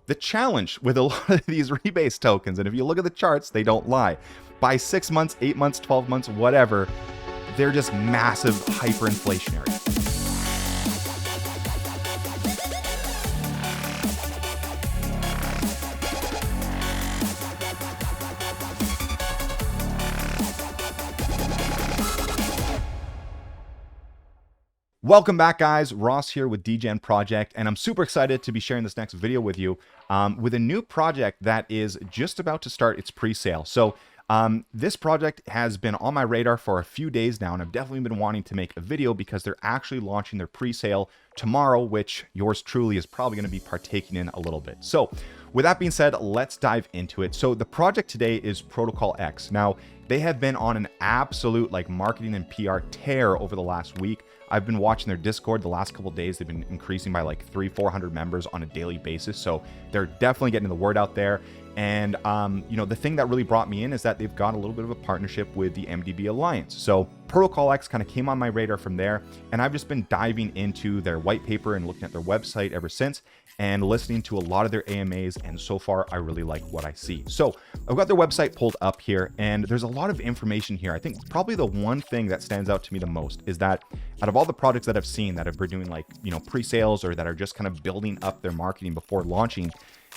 The challenge with a lot of these Rebase tokens, and if you look at the charts, they don't lie. By 6 months, 8 months, 12 months, whatever, they're just massive hyperinflationary. Welcome back, guys. Ross here with DGen Project, and I'm super excited to be sharing this next video with you with a new project that is just about to start its pre-sale. So this project has been on my radar for a few days now, and I've definitely been wanting to make a video because they're actually launching their pre-sale tomorrow, which yours truly is probably going to be partaking in a little bit. So with that being said, let's dive into it. So the project today is ProtocolX. Now, they have been on an absolute marketing and PR tear over the last week. I've been watching their Discord the last couple of days. They've been increasing by 300-400 members on a daily basis. So they're definitely getting the word out there. And, the thing that really brought me in is that they've got a little bit of a partnership with the MDB Alliance. So ProtocolX kind of came on my radar from there. And I've just been diving into their white paper and looking at their website ever since and listening to a lot of their AMAs. And so far, I really like what I see. So I've got their website pulled up here, and there's a lot of information here. I think probably the one thing that stands out to me the most is that out of all the projects that I've seen that have been doing pre-sales or that are just kind of building up their marketing before launching,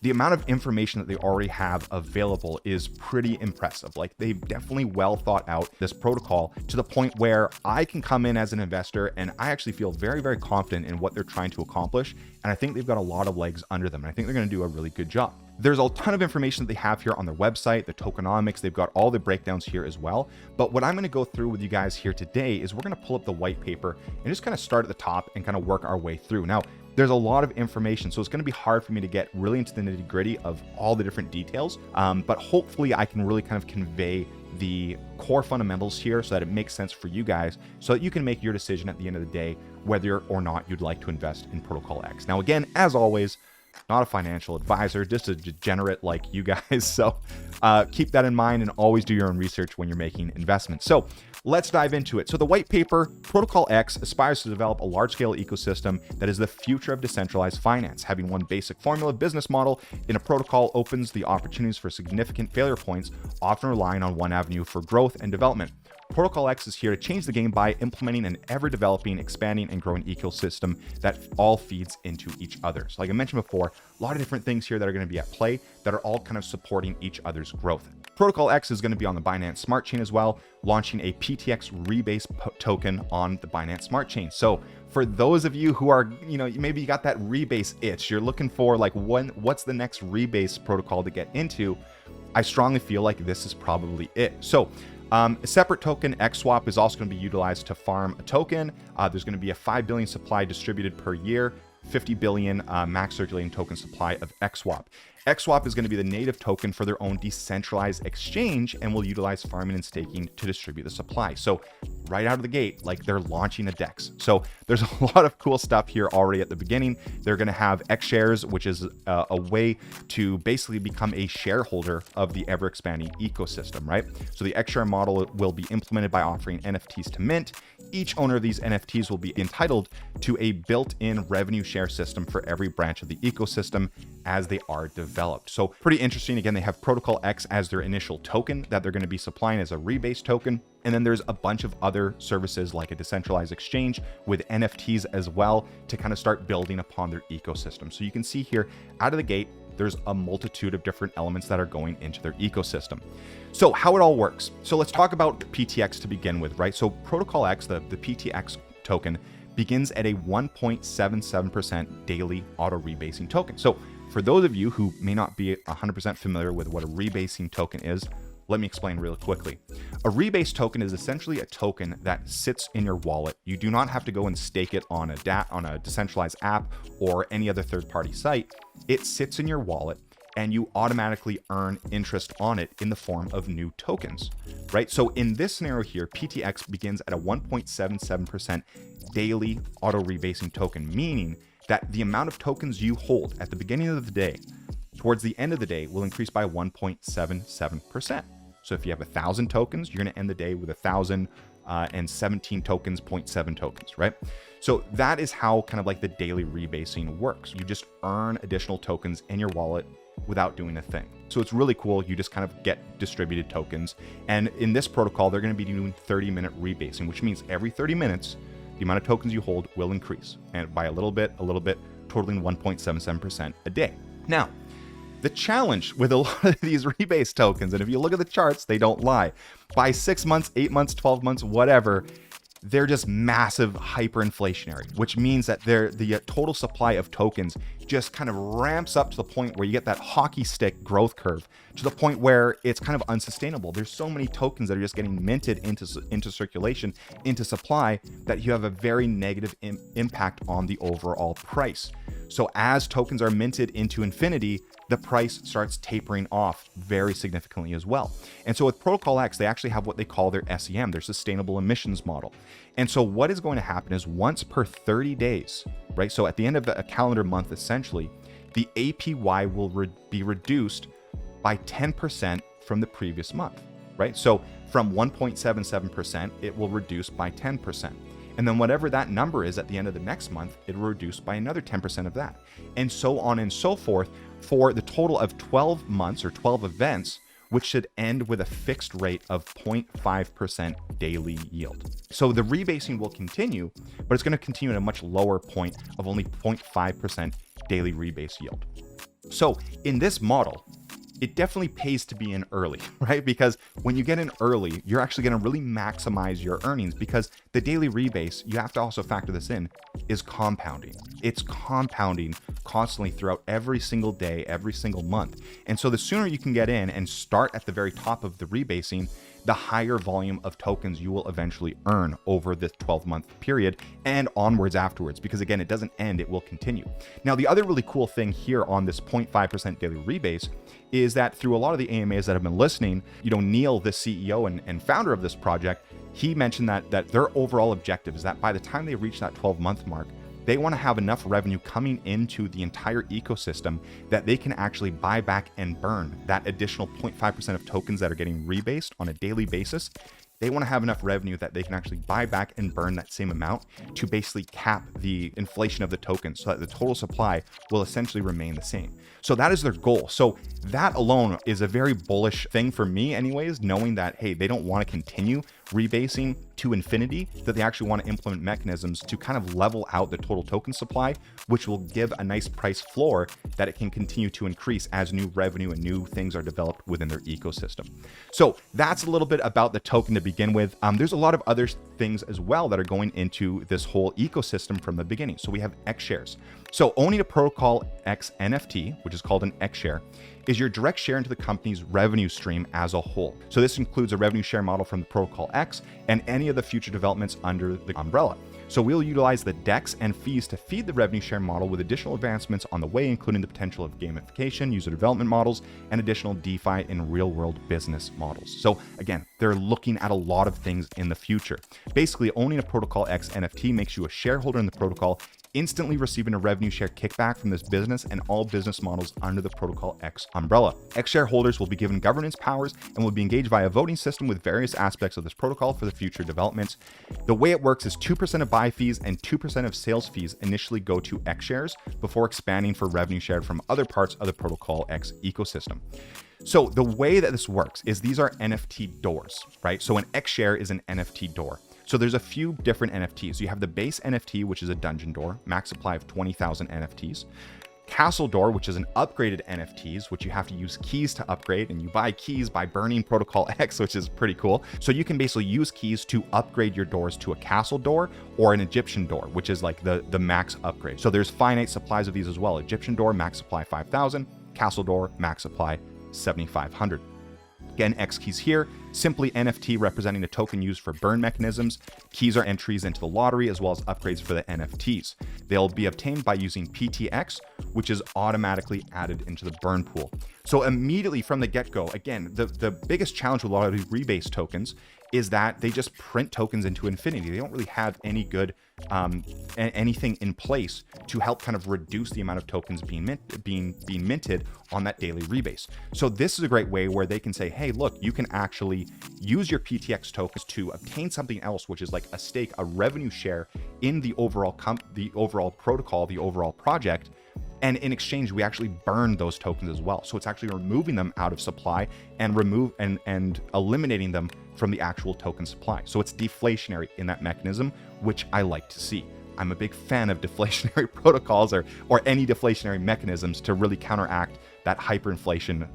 the amount of information that they already have available is pretty impressive. They've definitely well thought out this protocol to the point where I can come in as an investor and I actually feel very, very confident in what they're trying to accomplish. And I think they've got a lot of legs under them. And I think they're going to do a really good job. There's a ton of information that they have here on their website, the tokenomics. They've got all the breakdowns here as well. But what I'm going to go through with you guys here today is we're going to pull up the white paper and just kind of start at the top and kind of work our way through. Now, there's a lot of information, so it's going to be hard for me to get really into the nitty gritty of all the different details. But hopefully I can really kind of convey the core fundamentals here so that it makes sense for you guys so that you can make your decision at the end of the day, whether or not you'd like to invest in ProtocolX. Now, again, as always, not a financial advisor, just a degenerate like you guys. So keep that in mind and always do your own research when you're making investments. So let's dive into it. So the white paper, ProtocolX aspires to develop a large-scale ecosystem that is the future of decentralized finance. Having one basic formula business model in a protocol opens the opportunities for significant failure points, often relying on one avenue for growth and development. ProtocolX is here to change the game by implementing an ever-developing, expanding, and growing ecosystem that all feeds into each other. So like I mentioned before, a lot of different things here that are going to be at play that are all kind of supporting each other's growth. ProtocolX is going to be on the Binance Smart Chain as well, launching a PTX Rebase token on the Binance Smart Chain. So for those of you who are, maybe you got that Rebase itch, you're looking for what's the next Rebase protocol to get into, I strongly feel like this is probably it. So a separate token, XSwap, is also going to be utilized to farm a token. There's going to be a 5 billion supply distributed per year, 50 billion max circulating token supply of XSwap. XSwap is going to be the native token for their own decentralized exchange and will utilize farming and staking to distribute the supply. So right out of the gate, they're launching a DEX. So there's a lot of cool stuff here already at the beginning. They're going to have XShares, which is a way to basically become a shareholder of the ever expanding ecosystem, right? So the XShare model will be implemented by offering NFTs to mint. Each owner of these NFTs will be entitled to a built-in revenue share system for every branch of the ecosystem as they are developed. So pretty interesting. Again, they have ProtocolX as their initial token that they're going to be supplying as a Rebase token. And then there's a bunch of other services like a decentralized exchange with NFTs as well to kind of start building upon their ecosystem. So you can see here out of the gate, there's a multitude of different elements that are going into their ecosystem. So how it all works. So let's talk about PTX to begin with, right? So ProtocolX, the PTX token, begins at a 1.77% daily auto rebasing token. So for those of you who may not be 100% familiar with what a rebasing token is, let me explain really quickly. A Rebase token is essentially a token that sits in your wallet. You do not have to go and stake it on a decentralized app or any other third-party site. It sits in your wallet and you automatically earn interest on it in the form of new tokens, right? So in this scenario here, PTX begins at a 1.77% daily auto rebasing token, meaning that the amount of tokens you hold at the beginning of the day towards the end of the day will increase by 1.77%. So if you have 1,000 tokens, you're going to end the day with 1,000 and 17 tokens, 0.7 tokens, right? So that is how kind of like the daily rebasing works. You just earn additional tokens in your wallet without doing a thing. So it's really cool. You just kind of get distributed tokens. And in this protocol, they're going to be doing 30-minute rebasing, which means every 30 minutes, the amount of tokens you hold will increase, and by a little bit, totaling 1.77% a day. Now, the challenge with a lot of these rebase tokens, and if you look at the charts, they don't lie. By 6 months, 8 months, 12 months, whatever, they're just massive hyperinflationary, which means that the total supply of tokens just kind of ramps up to the point where you get that hockey stick growth curve to the point where it's kind of unsustainable. There's so many tokens that are just getting minted into circulation, into supply, that you have a very negative impact on the overall price. So as tokens are minted into infinity, the price starts tapering off very significantly as well. And so with ProtocolX, they actually have what they call their SEM, their sustainable emissions model. And so what is going to happen is once per 30 days, right? So at the end of a calendar month, essentially, the APY will be reduced by 10% from the previous month, right? So from 1.77%, it will reduce by 10%. And then whatever that number is at the end of the next month, it will reduce by another 10% of that. And so on and so forth for the total of 12 months or 12 events, which should end with a fixed rate of 0.5% daily yield. So the rebasing will continue, but it's going to continue at a much lower point of only 0.5% daily rebase yield. So in this model, it definitely pays to be in early, right? Because when you get in early, you're actually going to really maximize your earnings, because the daily rebase, you have to also factor this in, is compounding. It's compounding constantly throughout every single day, every single month. And so the sooner you can get in and start at the very top of the rebasing, the higher volume of tokens you will eventually earn over this 12-month period and onwards afterwards, because again, it doesn't end, it will continue. Now, the other really cool thing here on this 0.5% daily rebase is that through a lot of the AMAs that have been listening, Neil, the CEO and founder of this project, he mentioned that their overall objective is that by the time they reach that 12-month mark, they want to have enough revenue coming into the entire ecosystem that they can actually buy back and burn that additional 0.5% of tokens that are getting rebased on a daily basis. They want to have enough revenue that they can actually buy back and burn that same amount to basically cap the inflation of the token so that the total supply will essentially remain the same. So that is their goal. So that alone is a very bullish thing for me anyways, knowing that, hey, they don't want to continue rebasing to infinity, that they actually want to implement mechanisms to kind of level out the total token supply, which will give a nice price floor that it can continue to increase as new revenue and new things are developed within their ecosystem. So that's a little bit about the token to begin with. There's a lot of other things as well that are going into this whole ecosystem from the beginning. So we have XShares. So owning a ProtocolX NFT, which is called an XShare, is your direct share into the company's revenue stream as a whole. So this includes a revenue share model from the ProtocolX and any of the future developments under the umbrella. So we'll utilize the DEX and fees to feed the revenue share model with additional advancements on the way, including the potential of gamification, user development models, and additional DeFi and real-world business models. So again, they're looking at a lot of things in the future. Basically, owning a ProtocolX NFT makes you a shareholder in the protocol, instantly receiving a revenue share kickback from this business and all business models under the ProtocolX umbrella. X shareholders will be given governance powers and will be engaged via a voting system with various aspects of this protocol for the future developments. The way it works is 2% of buy fees and 2% of sales fees initially go to X shares before expanding for revenue shared from other parts of the ProtocolX ecosystem. So the way that this works is these are NFT doors, right? So an X share is an NFT door. So there's a few different NFTs. You have the base NFT, which is a dungeon door, max supply of 20,000 NFTs. Castle Door, which is an upgraded NFTs, which you have to use keys to upgrade, and you buy keys by burning ProtocolX, which is pretty cool. So you can basically use keys to upgrade your doors to a Castle Door or an Egyptian Door, which is like the max upgrade. So there's finite supplies of these as well. Egyptian Door, max supply 5,000. Castle Door, max supply 7,500. Again, X keys here, simply NFT representing a token used for burn mechanisms. Keys are entries into the lottery as well as upgrades for the NFTs. They'll be obtained by using PTX, which is automatically added into the burn pool. So immediately from the get-go, again, the biggest challenge with a lot of these Rebase tokens is that they just print tokens into infinity. They don't really have any good anything in place to help kind of reduce the amount of tokens being minted on that daily rebase. So this is a great way where they can say, hey, look, you can actually actually use your PTX tokens to obtain something else, which is like a stake, a revenue share in the overall protocol, the overall project. And in exchange, we actually burn those tokens as well. So it's actually removing them out of supply and and eliminating them from the actual token supply. So it's deflationary in that mechanism, which I like to see. I'm a big fan of deflationary protocols or any deflationary mechanisms to really counteract that hyperinflation,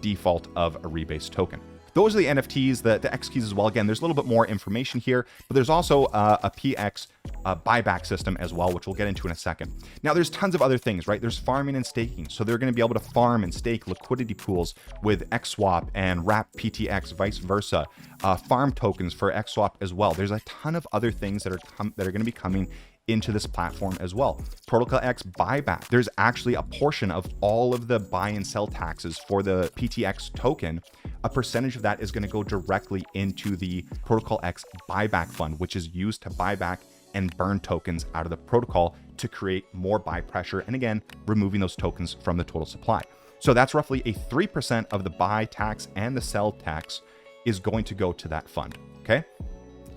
default of a Rebase token. Those are the NFTs, the X keys as well. Again, there's a little bit more information here, but there's also a PX buyback system as well, which we'll get into in a second. Now, there's tons of other things, right? There's farming and staking. So they're going to be able to farm and stake liquidity pools with XSwap and Wrap PTX, vice versa. Farm tokens for XSwap as well. There's a ton of other things that are going to be coming into this platform as well. ProtocolX Buy Back. There's actually a portion of all of the buy and sell taxes for the PTX token. A percentage of that is going to go directly into the ProtocolX Buyback Fund, which is used to buy back and burn tokens out of the protocol to create more buy pressure. And again, removing those tokens from the total supply. So that's roughly a 3% of the buy tax and the sell tax is going to go to that fund. Okay.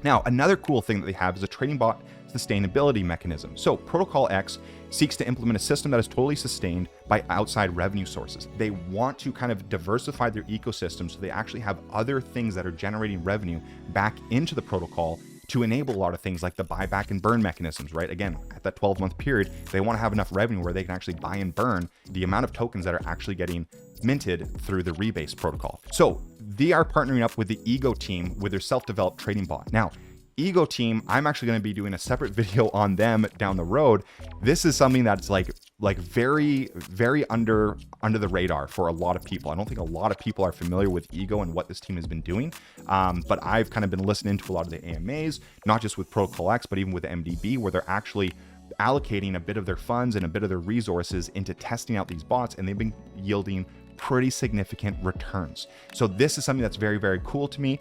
Now, another cool thing that they have is a trading bot sustainability mechanism. So ProtocolX seeks to implement a system that is totally sustained by outside revenue sources. They want to kind of diversify their ecosystem so they actually have other things that are generating revenue back into the protocol to enable a lot of things like the buyback and burn mechanisms, right? Again, at that 12-month period, they want to have enough revenue where they can actually buy and burn the amount of tokens that are actually getting minted through the Rebase protocol. So they are partnering up with the Ego team with their self-developed trading bot. Now, Ego team, I'm actually going to be doing a separate video on them down the road. This is something that's like very, very under the radar for a lot of people. I don't think a lot of people are familiar with Ego and what this team has been doing. But I've kind of been listening to a lot of the AMAs, not just with ProtocolX, but even with MDB, where they're actually allocating a bit of their funds and a bit of their resources into testing out these bots, and they've been yielding pretty significant returns. So this is something that's very, very cool to me.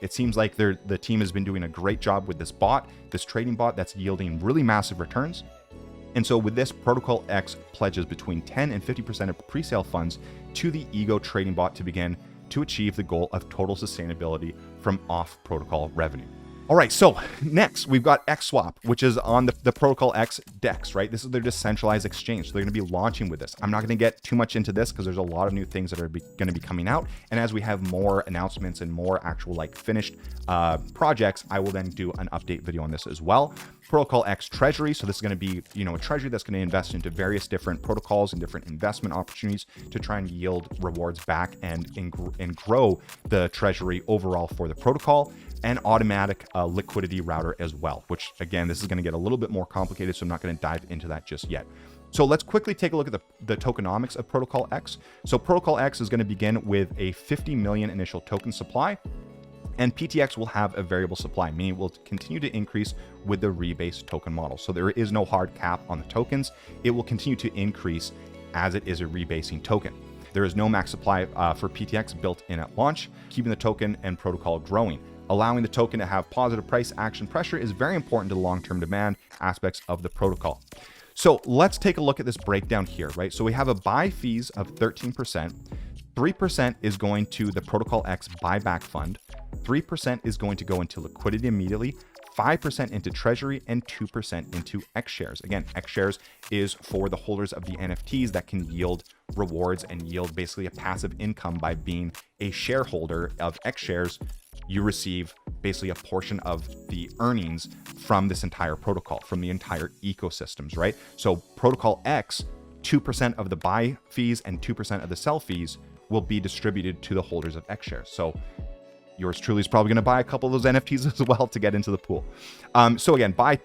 It seems like the team has been doing a great job with this bot, this trading bot that's yielding really massive returns. And so with this, ProtocolX pledges between 10 and 50% of pre-sale funds to the Ego trading bot to begin to achieve the goal of total sustainability from off-protocol revenue. All right, so next we've got XSwap, which is on the ProtocolX DEX, right? This is their decentralized exchange. So they're going to be launching with this. I'm not going to get too much into this because there's a lot of new things that are going to be coming out. And as we have more announcements and more actual like finished projects, I will then do an update video on this as well. ProtocolX Treasury. So this is going to be, a treasury that's going to invest into various different protocols and different investment opportunities to try and yield rewards back and grow the treasury overall for the protocol. And automatic liquidity router as well, which again, this is going to get a little bit more complicated, so I'm not going to dive into that just yet. So let's quickly take a look at the tokenomics of ProtocolX. So ProtocolX is going to begin with a 50 million initial token supply, and PTX will have a variable supply, meaning it will continue to increase with the Rebase token model. So there is no hard cap on the tokens. It will continue to increase as it is a rebasing token. There is no max supply for PTX built in at launch, keeping the token and protocol growing. Allowing the token to have positive price action pressure is very important to the long-term demand aspects of the protocol. So let's take a look at this breakdown here, right? So we have a buy fees of 13%. 3% is going to the ProtocolX buyback fund. 3% is going to go into liquidity immediately. 5% into treasury and 2% into XShares. Again, XShares is for the holders of the NFTs that can yield rewards and yield basically a passive income by being a shareholder of XShares. You receive basically a portion of the earnings from this entire protocol, from the entire ecosystems, right? So ProtocolX, 2% of the buy fees and 2% of the sell fees will be distributed to the holders of XShares. So yours truly is probably going to buy a couple of those NFTs as well to get into the pool. So again, buy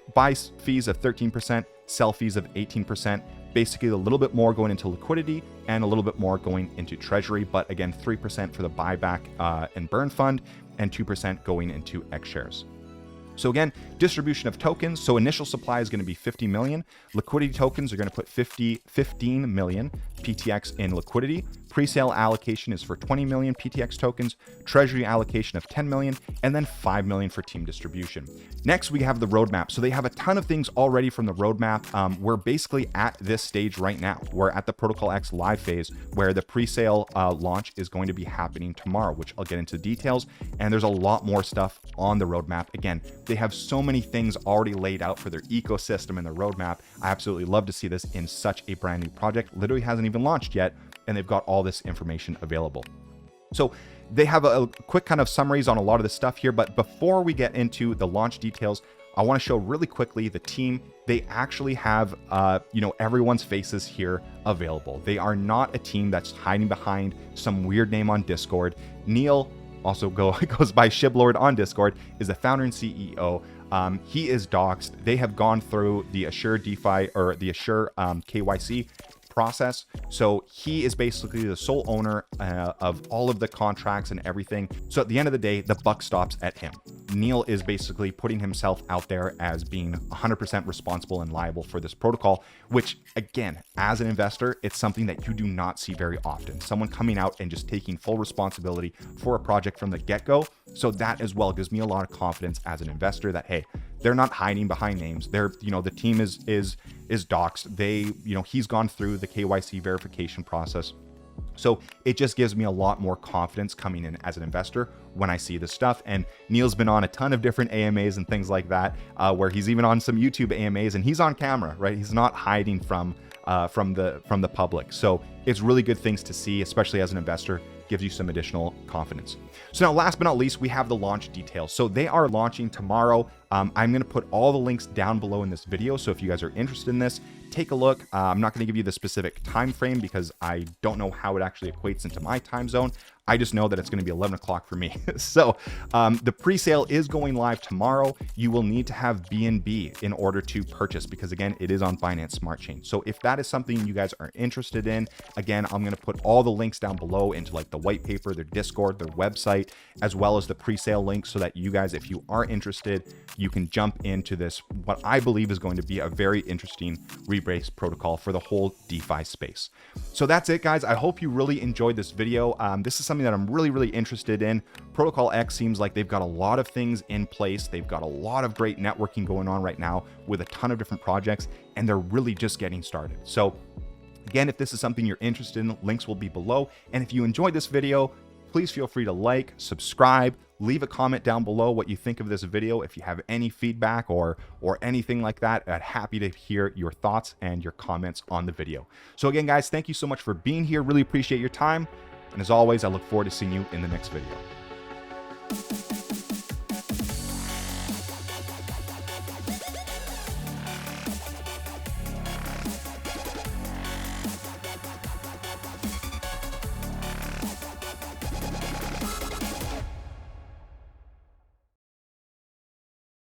fees of 13%, sell fees of 18%, basically a little bit more going into liquidity and a little bit more going into treasury. But again, 3% for the buyback and burn fund and 2% going into XShares. So again, distribution of tokens. So initial supply is going to be 50 million. Liquidity tokens are going to put 15 million PTX in liquidity. Presale allocation is for 20 million PTX tokens, treasury allocation of 10 million, and then 5 million for team distribution. Next, we have the roadmap. So they have a ton of things already from the roadmap. We're basically at this stage right now. We're at the ProtocolX live phase where the presale launch is going to be happening tomorrow, which I'll get into details. And there's a lot more stuff on the roadmap. Again, they have so many things already laid out for their ecosystem and their roadmap. I absolutely love to see this in such a brand new project. Literally hasn't even launched yet, and they've got all this information available. So they have a quick kind of summaries on a lot of this stuff here, but before we get into the launch details, I want to show really quickly the team. They actually have, everyone's faces here available. They are not a team that's hiding behind some weird name on Discord. Neil, also goes by Shiblord on Discord, is the founder and CEO. He is doxed. They have gone through the Assure DeFi or the Assure KYC process. So he is basically the sole owner of all of the contracts and everything. So at the end of the day, the buck stops at him. Neil is basically putting himself out there as being 100% responsible and liable for this protocol, which again, as an investor, it's something that you do not see very often. Someone coming out and just taking full responsibility for a project from the get-go. So that as well gives me a lot of confidence as an investor that, hey, they're not hiding behind names. They're, the team is doxed. He's gone through the KYC verification process. So it just gives me a lot more confidence coming in as an investor when I see this stuff. And Neil's been on a ton of different AMAs and things like that, where he's even on some YouTube AMAs and he's on camera, right? He's not hiding from the public. So it's really good things to see, especially as an investor. Gives you some additional confidence. So now last but not least, we have the launch details. So they are launching tomorrow. I'm going to put all the links down below in this video. So if you guys are interested in this, take a look. I'm not going to give you the specific time frame because I don't know how it actually equates into my time zone. I just know that it's going to be 11 o'clock for me. So the pre-sale is going live tomorrow. You will need to have BNB in order to purchase because again, it is on Binance Smart Chain. So if that is something you guys are interested in, again, I'm going to put all the links down below into like the white paper, their Discord, their website, as well as the pre-sale link so that you guys, if you are interested, you can jump into this, what I believe is going to be a very interesting Rebase protocol for the whole DeFi space. So that's it, guys. I hope you really enjoyed this video. This is something that I'm really interested in. ProtocolX seems like they've got a lot of things in place. They've got a lot of great networking going on right now with a ton of different projects, and they're really just getting started. So again, if this is something you're interested in, links will be below. And if you enjoyed this video, please feel free to like, subscribe, leave a comment down below what you think of this video. If you have any feedback or anything like that, I'm happy to hear your thoughts and your comments on the video. So again, guys, thank you so much for being here. Really appreciate your time. And as always, I look forward to seeing you in the next video.